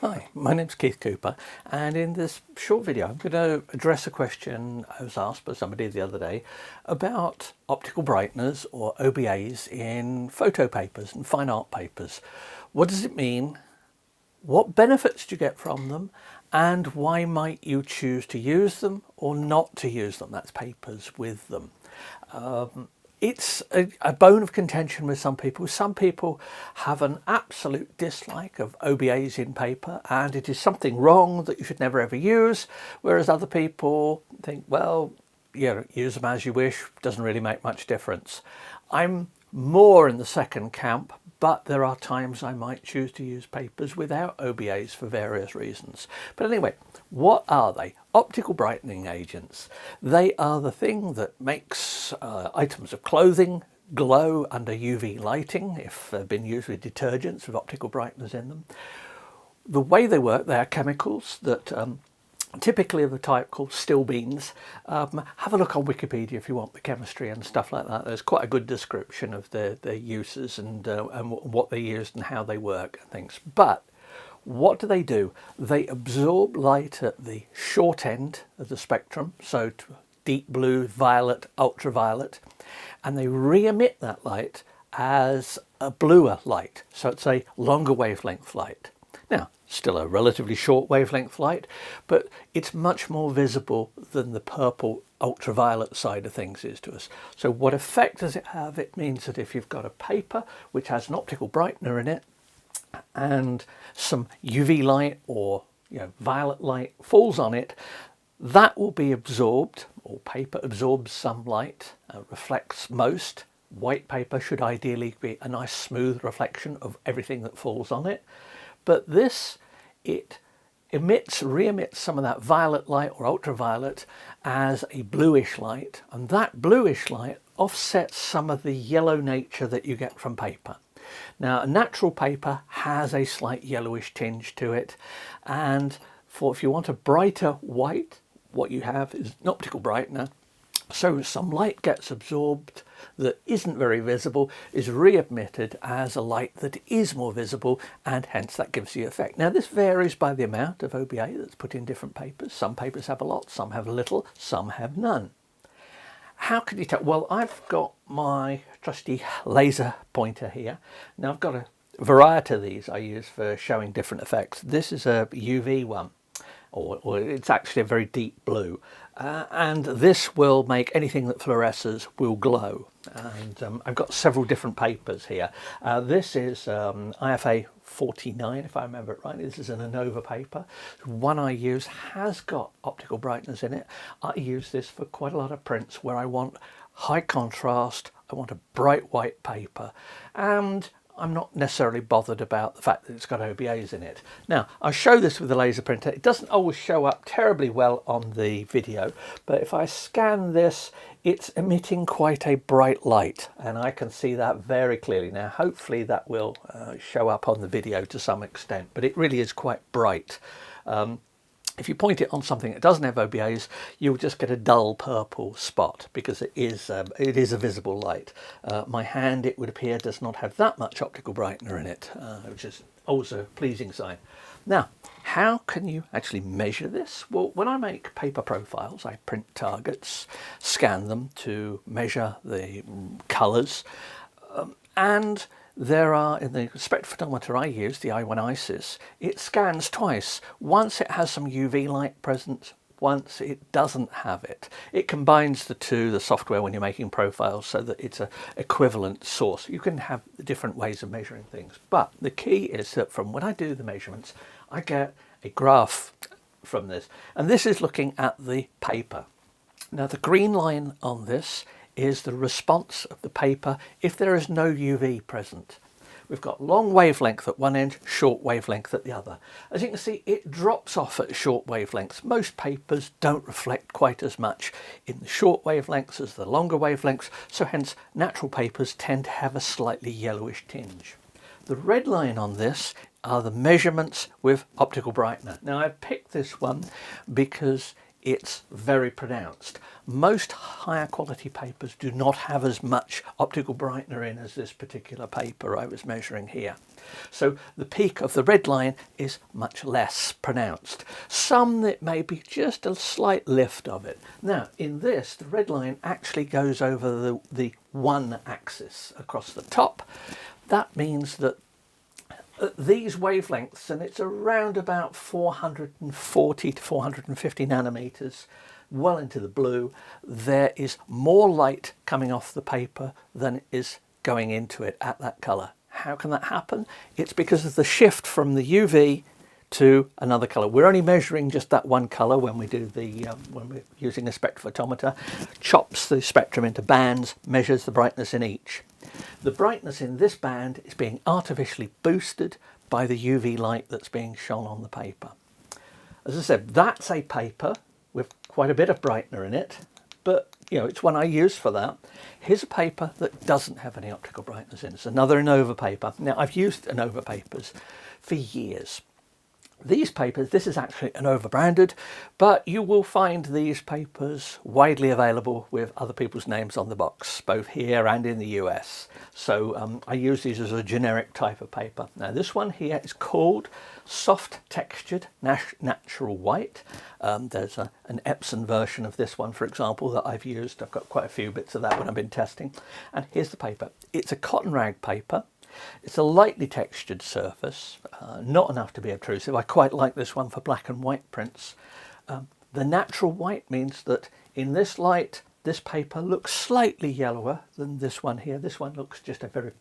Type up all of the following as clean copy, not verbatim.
Hi, my name's Keith Cooper, and in this short video I'm going to address a question I was asked by somebody the other day about optical brighteners or OBAs in photo papers and fine art papers. What does it mean? What benefits do you get from them? And why might you choose to use them or not to use them? That's papers with them. It's a bone of contention with some people. Some people have an absolute dislike of OBAs in paper and it is something wrong that you should never ever use, whereas other people think, well, yeah, use them as you wish, doesn't really make much difference. I'm more in the second camp, but there are times I might choose to use papers without OBAs for various reasons. But anyway, what are they? Optical brightening agents. They are the thing that makes items of clothing glow under UV lighting if they've been used with detergents with optical brighteners in them. The way they work, they are chemicals that typically of the type called still beans. Have a look on Wikipedia if you want the chemistry and stuff like that. There's quite a good description of their uses and what they use and how they work and things. But what do? They absorb light at the short end of the spectrum, so deep blue, violet, ultraviolet, and they re-emit that light as a bluer light, so it's a longer wavelength light. Now, still a relatively short wavelength light, but it's much more visible than the purple ultraviolet side of things is to us. So what effect does it have? It means that if you've got a paper which has an optical brightener in it and some UV light or violet light falls on it, that will be absorbed, or paper absorbs some light, reflects most. White paper should ideally be a nice smooth reflection of everything that falls on it. But this, it re-emits some of that violet light or ultraviolet as a bluish light, and that bluish light offsets some of the yellow nature that you get from paper. Now, a natural paper has a slight yellowish tinge to it, and if you want a brighter white, what you have is an optical brightener. So some light gets absorbed that isn't very visible, is re-emitted as a light that is more visible, and hence that gives the effect. Now this varies by the amount of OBA that's put in different papers. Some papers have a lot, some have little, some have none. How can you tell? Well, I've got my trusty laser pointer here. Now I've got a variety of these I use for showing different effects. This is a UV one, or it's actually a very deep blue. And this will make anything that fluoresces will glow. And I've got several different papers here. This is IFA 49, if I remember it right. This is an ANOVA paper. One I use has got optical brighteners in it. I use this for quite a lot of prints where I want high contrast, I want a bright white paper, and I'm not necessarily bothered about the fact that it's got OBAs in it. Now, I'll show this with the laser printer. It doesn't always show up terribly well on the video, but if I scan this, it's emitting quite a bright light, and I can see that very clearly. Now, hopefully that will show up on the video to some extent, but it really is quite bright. If you point it on something that doesn't have OBAs, you'll just get a dull purple spot because it is a visible light. My hand, it would appear, does not have that much optical brightener in it, which is also a pleasing sign. Now, how can you actually measure this? Well, when I make paper profiles, I print targets, scan them to measure the colours, and there are, in the spectrophotometer I use, the I1 ISIS, it scans twice. Once it has some UV light present, once it doesn't have it. It combines the two, the software, when you're making profiles, so that it's an equivalent source. You can have different ways of measuring things. But the key is that from when I do the measurements, I get a graph from this. And this is looking at the paper. Now, the green line on this is the response of the paper if there is no UV present. We've got long wavelength at one end, short wavelength at the other. As you can see, it drops off at short wavelengths. Most papers don't reflect quite as much in the short wavelengths as the longer wavelengths, so hence natural papers tend to have a slightly yellowish tinge. The red line on this are the measurements with optical brightener. Now, I picked this one because it's very pronounced. Most higher quality papers do not have as much optical brightener in as this particular paper I was measuring here. So the peak of the red line is much less pronounced. Some that may be just a slight lift of it. Now in this, the red line actually goes over the one axis across the top. That means that at these wavelengths, and it's around about 440 to 450 nanometers, well into the blue, there is more light coming off the paper than is going into it at that colour. How can that happen? It's because of the shift from the UV to another colour. We're only measuring just that one colour when we do the when we're using a spectrophotometer, chops the spectrum into bands, measures the brightness in each. The brightness in this band is being artificially boosted by the UV light that's being shone on the paper. As I said, that's a paper with quite a bit of brightener in it, but you know, it's one I use for that. Here's a paper that doesn't have any optical brightness in it. It's another ANOVA paper. Now, I've used ANOVA papers for years. These papers, this is actually ANOVA branded, but you will find these papers widely available with other people's names on the box, both here and in the US. So I use these as a generic type of paper. Now this one here is called Soft Textured Natural White. There's an Epson version of this one, for example, that I've used. I've got quite a few bits of that when I've been testing. And here's the paper. It's a cotton rag paper. It's a lightly textured surface, not enough to be obtrusive. I quite like this one for black and white prints. The natural white means that in this light, this paper looks slightly yellower than this one here. This one looks just a very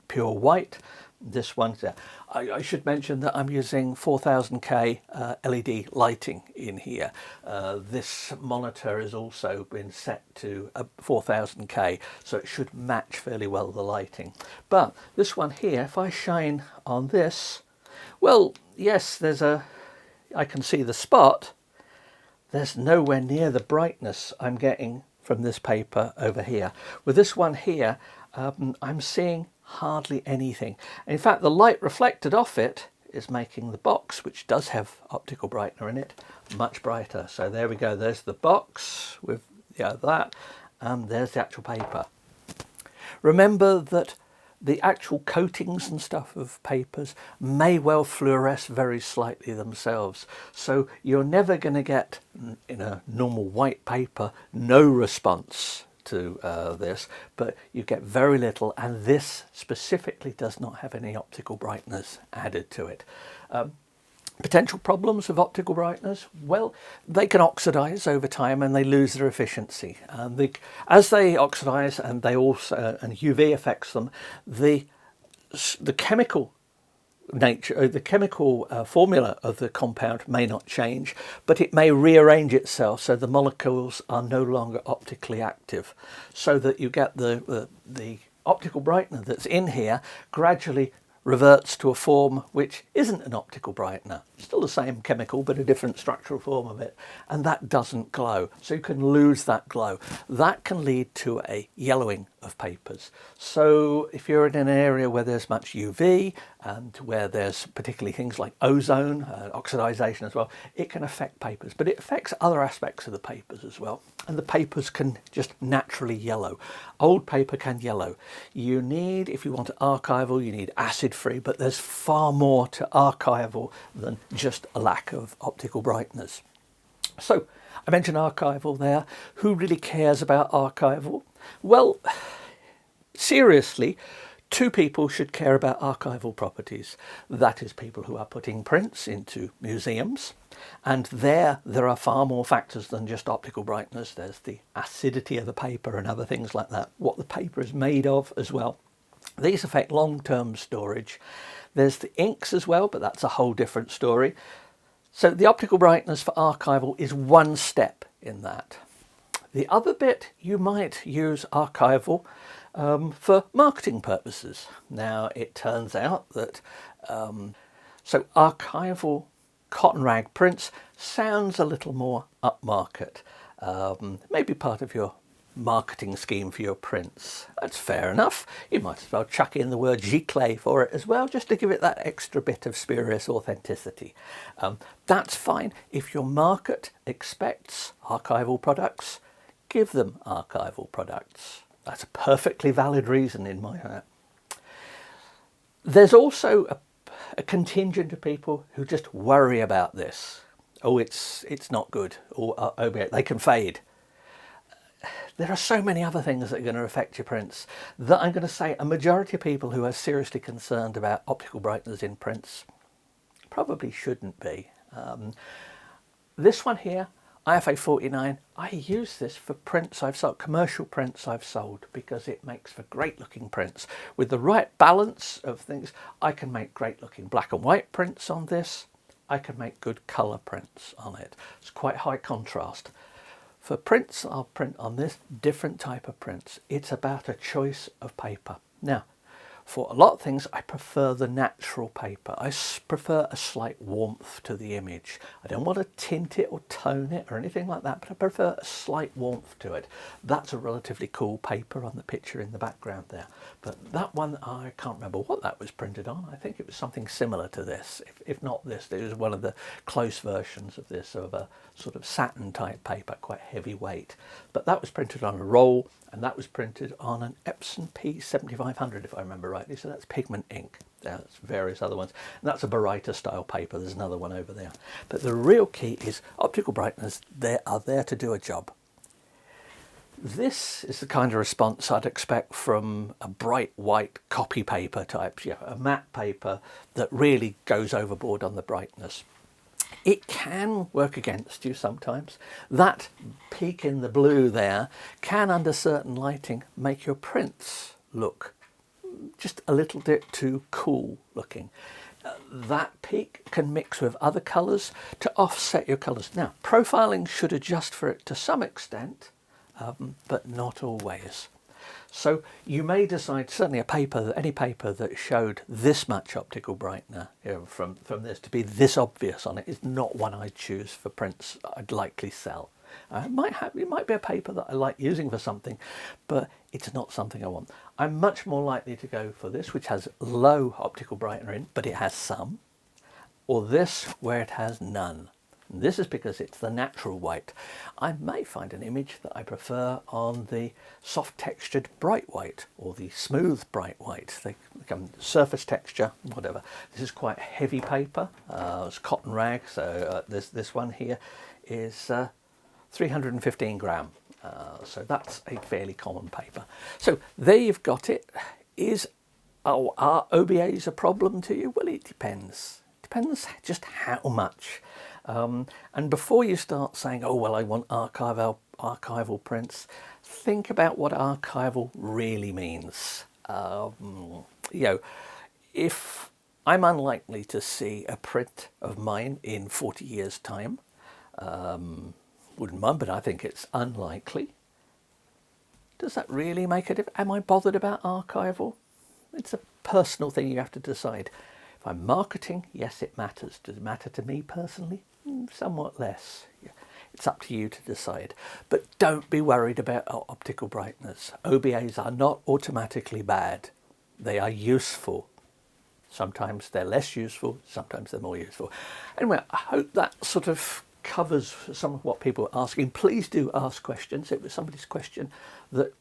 pure white. This one's there. I should mention that I'm using 4000K LED lighting in here. This monitor has also been set to 4000K, so it should match fairly well the lighting. But this one here, if I shine on this, well, yes, I can see the spot. There's nowhere near the brightness I'm getting from this paper over here. With this one here, I'm seeing hardly anything. In fact, the light reflected off it is making the box, which does have optical brightener in it, much brighter. So there we go. There's the box with that, and there's the actual paper. Remember that the actual coatings and stuff of papers may well fluoresce very slightly themselves. So you're never going to get, in a normal white paper, no response to this, but you get very little, and this specifically does not have any optical brightness added to it. Potential problems of optical brightness, well, they can oxidize over time and they lose their efficiency. As they oxidize, and they also and UV affects them, the chemical nature, the chemical formula of the compound may not change, but it may rearrange itself so the molecules are no longer optically active, so that you get the optical brightener that's in here gradually reverts to a form which isn't an optical brightener. Still the same chemical, but a different structural form of it, and that doesn't glow. So you can lose that glow. That can lead to a yellowing of papers. So if you're in an area where there's much UV and where there's particularly things like ozone, oxidization as well, it can affect papers, but it affects other aspects of the papers as well. And the papers can just naturally yellow. Old paper can yellow. You need, if you want archival, you need acid-free, but there's far more to archival than just a lack of optical brightness. So I mentioned archival there. Who really cares about archival? Well, seriously, two people should care about archival properties. That is, people who are putting prints into museums, and there are far more factors than just optical brightness. There's the acidity of the paper and other things like that, what the paper is made of as well. These affect long-term storage. There's the inks as well, but that's a whole different story. So the optical brightness for archival is one step in that. The other bit, you might use archival for marketing purposes. Now, it turns out that so archival cotton rag prints sounds a little more upmarket. Maybe part of your marketing scheme for your prints. That's fair enough. You might as well chuck in the word giclée for it as well, just to give it that extra bit of spurious authenticity. That's fine. If your market expects archival products, give them archival products. That's a perfectly valid reason in my heart. There's also a contingent of people who just worry about this. Oh, it's not good, or OBA, they can fade. There are so many other things that are going to affect your prints that I'm going to say a majority of people who are seriously concerned about optical brighteners in prints probably shouldn't be. This one here, IFA 49, I use this for prints I've sold, commercial prints I've sold, because it makes for great looking prints. With the right balance of things, I can make great looking black and white prints on this. I can make good colour prints on it. It's quite high contrast. For prints, I'll print on this different type of prints. It's about a choice of paper. Now, for a lot of things, I prefer the natural paper. I prefer a slight warmth to the image. I don't want to tint it or tone it or anything like that, but I prefer a slight warmth to it. That's a relatively cool paper on the picture in the background there. But that one, I can't remember what that was printed on. I think it was something similar to this. If not this, it was one of the close versions of this, of a sort of satin type paper, quite heavy weight. But that was printed on a roll, and that was printed on an Epson P7500, if I remember rightly. So that's pigment ink. There's various other ones. And that's a brighter style paper. There's another one over there. But the real key is optical brighteners. They are there to do a job. This is the kind of response I'd expect from a bright white copy paper type, a matte paper that really goes overboard on the brightness. It can work against you sometimes. That peak in the blue there can, under certain lighting, make your prints look just a little bit too cool looking. That peak can mix with other colours to offset your colours. Now, profiling should adjust for it to some extent, but not always. So you may decide, certainly any paper that showed this much optical brightener from this to be this obvious on it is not one I'd choose for prints I'd likely sell. It might be a paper that I like using for something, but it's not something I want. I'm much more likely to go for this, which has low optical brightener in, but it has some, or this where it has none. And this is because it's the natural white. I may find an image that I prefer on the soft textured bright white or the smooth bright white. They become surface texture, whatever. This is quite heavy paper. It's cotton rag, so this one here is 315 gram. So that's a fairly common paper. So there you've got it. Are OBAs a problem to you? Well, it depends. Depends just how much. And before you start saying, oh, well, I want archival prints, think about what archival really means. If I'm unlikely to see a print of mine in 40 years' time, wouldn't mind, but I think it's unlikely. Does that really make a difference? Am I bothered about archival? It's a personal thing you have to decide. If I'm marketing, yes, it matters. Does it matter to me personally? Somewhat less. It's up to you to decide. But don't be worried about optical brighteners. OBAs are not automatically bad. They are useful. Sometimes they're less useful, sometimes they're more useful. Anyway, I hope that sort of covers some of what people are asking. Please do ask questions. It was somebody's question that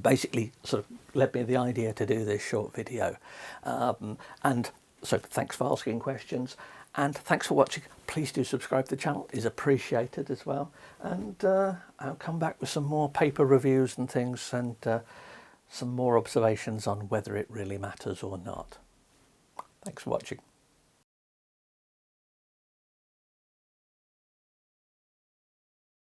basically sort of led me the idea to do this short video. And so thanks for asking questions. And thanks for watching. Please do subscribe to the channel, is appreciated as well. And I'll come back with some more paper reviews and things, and some more observations on whether it really matters or not. Thanks for watching.